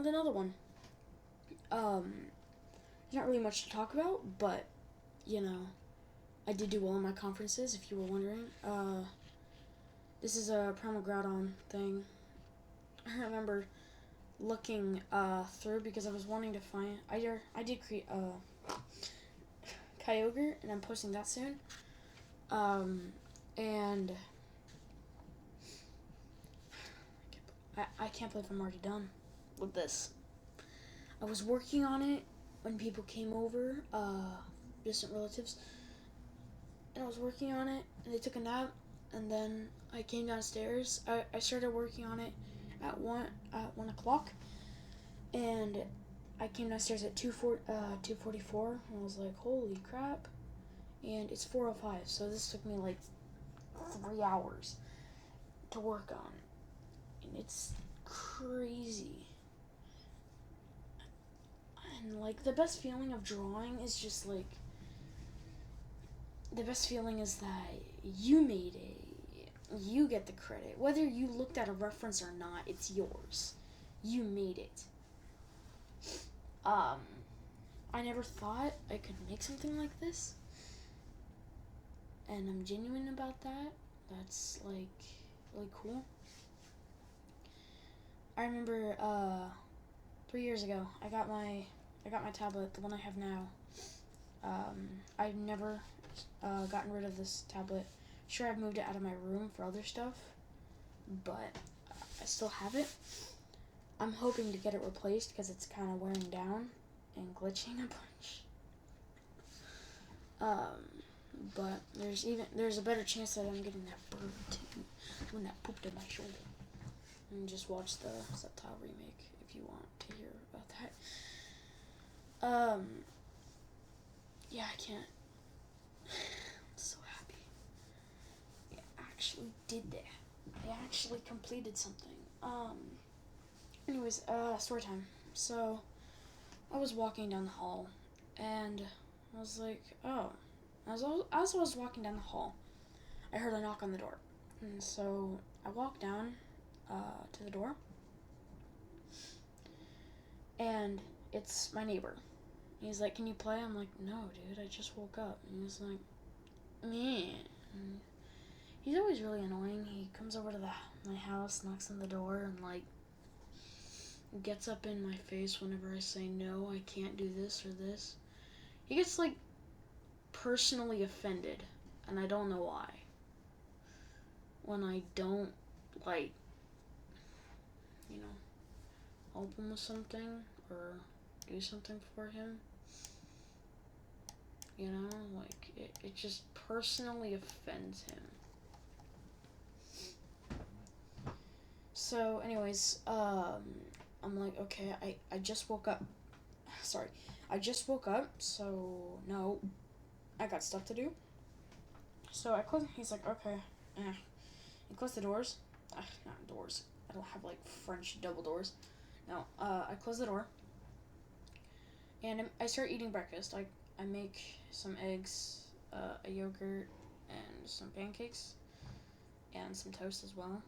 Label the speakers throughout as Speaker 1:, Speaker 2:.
Speaker 1: found another one. There's not really much to talk about, but, you know, I did do well in my conferences, if you were wondering. This is a Primal Groudon thing. I remember looking through because I was wanting to find. I did create a Kyogre, and I'm posting that soon. And I can't believe I'm already done with this. I was working on it when people came over, distant relatives, and I was working on it, and they took a nap, and then I came downstairs. I started working on it at 1 o'clock, and I came downstairs at 2:44, and I was like, holy crap, and it's 4:05, so this took me like 3 hours to work on, and it's crazy. And like the best feeling of drawing is just like, the best feeling is that you made it. You get the credit. Whether you looked at a reference or not, it's yours. You made it. I never thought I could make something like this. And I'm genuine about that. That's like really cool. I remember 3 years ago, I got my tablet, the one I have now. I've never gotten rid of this tablet. Sure, I've moved it out of my room for other stuff, but I still have it. I'm hoping to get it replaced because it's kind of wearing down and glitching a bunch. But there's a better chance that I'm getting that bird too, the one that pooped on my shoulder. And just watch the subtitle remake if you want to hear about that. Yeah, I can't. I'm so happy. I actually did that. I actually completed something. Anyways, story time. So, I was walking down the hall, and I was like, oh. As I was walking down the hall, I heard a knock on the door. And so, I walked down to the door, and it's my neighbor. He's like, can you play? I'm like, no, dude, I just woke up. And he's like, man. He's always really annoying. He comes over to my house, knocks on the door, and like gets up in my face whenever I say no, I can't do this or this. He gets like personally offended, and I don't know why. When I don't like, you know, help him with something or do something for him. You know, like it just personally offends him. So, anyways, I'm like, okay, I just woke up. Sorry, I just woke up, so no, I got stuff to do. So I close. He's like, okay, He closed the doors. Not doors. I don't have like French double doors. No, I close the door, and I start eating breakfast. I make some eggs, a yogurt, and some pancakes, and some toast as well.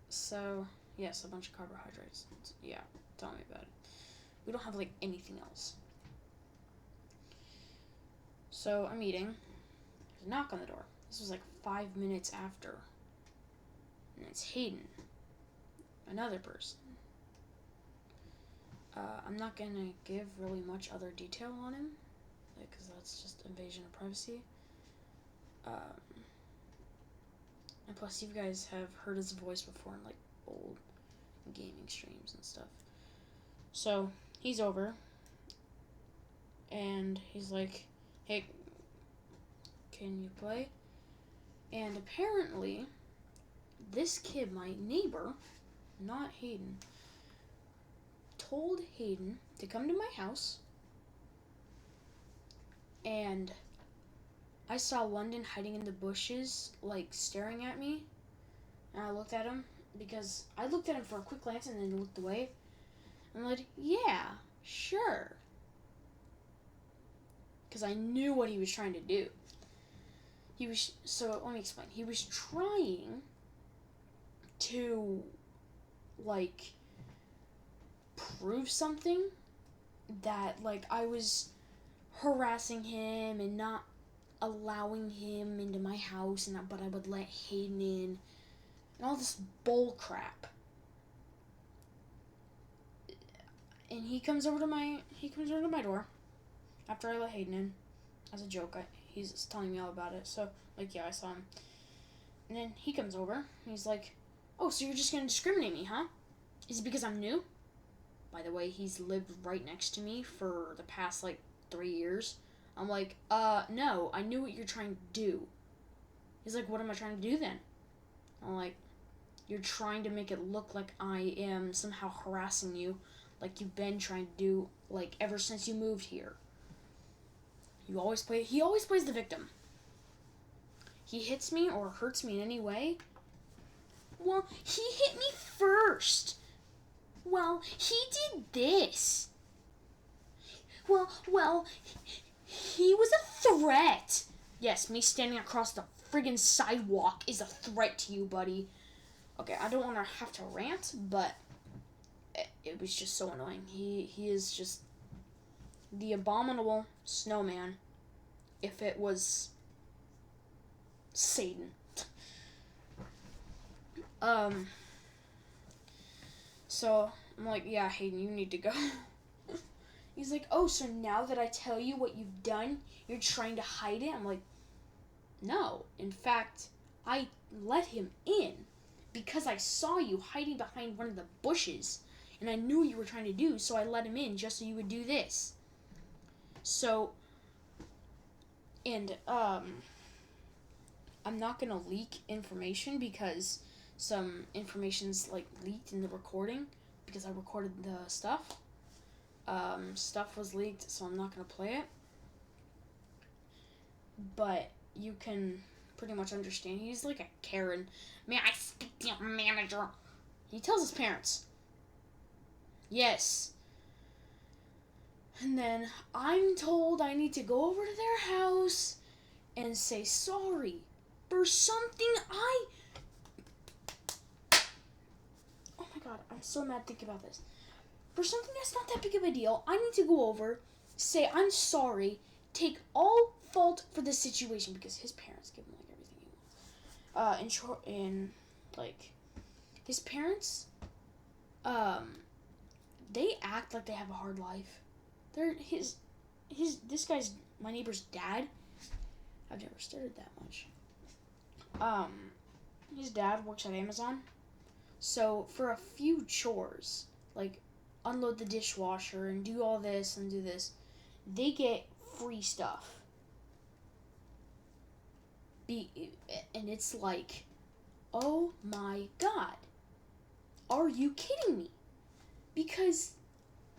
Speaker 1: So, yes, a bunch of carbohydrates. Yeah, tell me about it. We don't have, like, anything else. So, I'm eating. There's a knock on the door. This was, like, 5 minutes after. And it's Hayden. Another person. I'm not going to give really much other detail on him, because that's just invasion of privacy. And plus, you guys have heard his voice before in, like, old gaming streams and stuff. So, he's over, and he's like, hey, can you play? And apparently, this kid, my neighbor, not Hayden, told Hayden to come to my house, and I saw London hiding in the bushes, like, staring at me, and I looked at him, because I looked at him for a quick glance and then looked away. I'm like, yeah, sure. Because I knew what he was trying to do. So let me explain. He was trying to, like, prove something, that, like, I was harassing him and not allowing him into my house, but I would let Hayden in, and all this bull crap. And he comes over to my door after I let Hayden in, as a joke. He's telling me all about it. So, like, yeah, I saw him. And then he comes over, and he's like, "Oh, so you're just gonna discriminate me, huh? Is it because I'm new?" By the way, he's lived right next to me for the past, like, 3 years. I'm like, no, I knew what you're trying to do. He's like, "What am I trying to do then?" I'm like, "You're trying to make it look like I am somehow harassing you, like you've been trying to do, like, ever since you moved here. He always plays the victim. He hits me or hurts me in any way. Well, he hit me first. Well, he did this. Well, he was a threat. Yes, me standing across the friggin' sidewalk is a threat to you, buddy." Okay, I don't want to have to rant, but it was just so annoying. He is just the abominable snowman if it was Satan. So I'm like, "Yeah, Hayden, you need to go." He's like, "Oh, so now that I tell you what you've done, you're trying to hide it?" I'm like, "No. In fact, I let him in because I saw you hiding behind one of the bushes, and I knew what you were trying to do, so I let him in just so you would do this." So, and, I'm not gonna leak information because some information's, like, leaked in the recording because I recorded the stuff. Stuff was leaked, so I'm not gonna play it. But you can pretty much understand. He's like a Karen. "May I speak to your manager?" He tells his parents. Yes. And then I'm told I need to go over to their house and say sorry for something Oh my god, I'm so mad thinking about this. For something that's not that big of a deal, I need to go over, say I'm sorry, take all fault for the situation because his parents give him, like, everything he wants. His parents, they act like they have a hard life. This guy's my neighbor's dad. I've never started that much. His dad works at Amazon. So for a few chores, like unload the dishwasher and do all this and do this, they get free stuff. And it's like, oh my god, are you kidding me? Because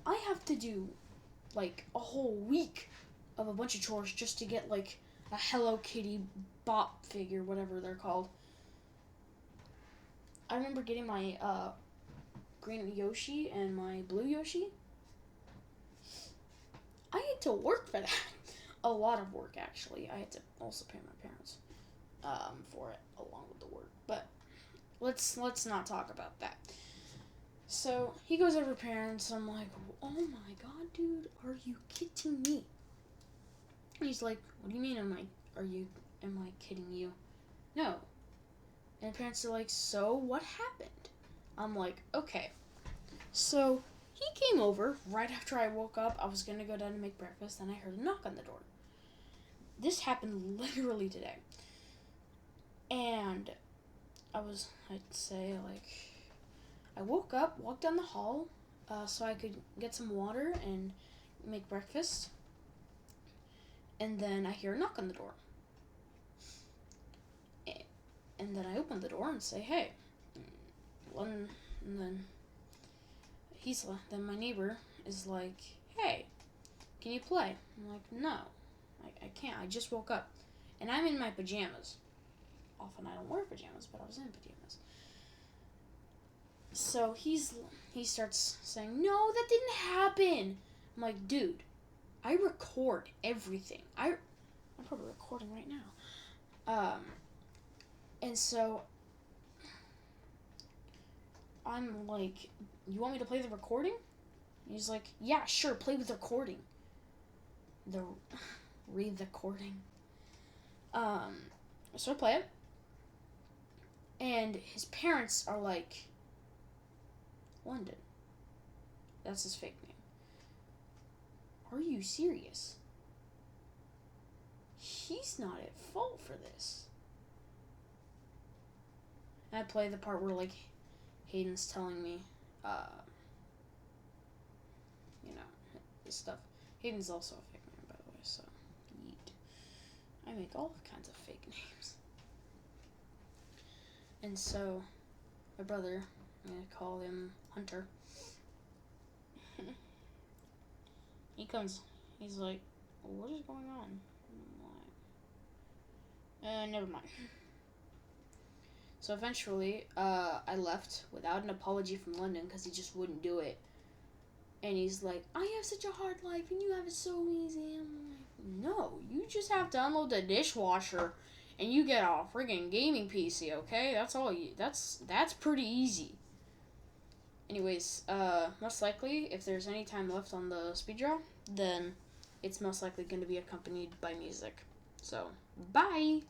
Speaker 1: I have to do, like, a whole week of a bunch of chores just to get, like, a Hello Kitty bop figure, whatever they're called. I remember getting my green Yoshi and my blue Yoshi. I had to work for that. A lot of work, actually. I had to also pay my parents for it along with the work. But let's not talk about that. So he goes over to parents. I'm like, "Oh my god, dude, are you kidding me?" And he's like, "What do you mean? Am I kidding you?" "No." And parents are like, "So what happened?" I'm like, "Okay." So he came over right after I woke up. I was gonna go down to make breakfast, and I heard a knock on the door. This happened literally today. And I'd say, like, I woke up, walked down the hall, so I could get some water and make breakfast. And then I hear a knock on the door. And then I open the door and say, "Hey." And then then my neighbor is like, "Hey, can you play?" I'm like, "No, I can't. I just woke up. And I'm in my pajamas." Often I don't wear pajamas, but I was in pajamas. So he starts saying, "No, that didn't happen." I'm like, "Dude, I record everything. I'm probably recording right now." And so I'm like, "You want me to play the recording?" He's like, yeah, sure, play with the recording. Read the recording. So I play it. And his parents are like, London. That's his fake name. Are you serious? He's not at fault for this. And I play the part where, like, Hayden's telling me, this stuff. Hayden's also a fake name, by the way, so yeet. I make all kinds of fake names. And so, my brother, I'm gonna call him Hunter. He comes, he's like, what is going on? I'm like, never mind. So eventually, I left without an apology from London because he just wouldn't do it. And he's like, I have such a hard life and you have it so easy. I'm like, no, you just have to unload the dishwasher and you get a friggin' gaming PC, okay? That's all you, that's pretty easy. Anyways, most likely, if there's any time left on the speed draw, then it's most likely going to be accompanied by music. So, bye!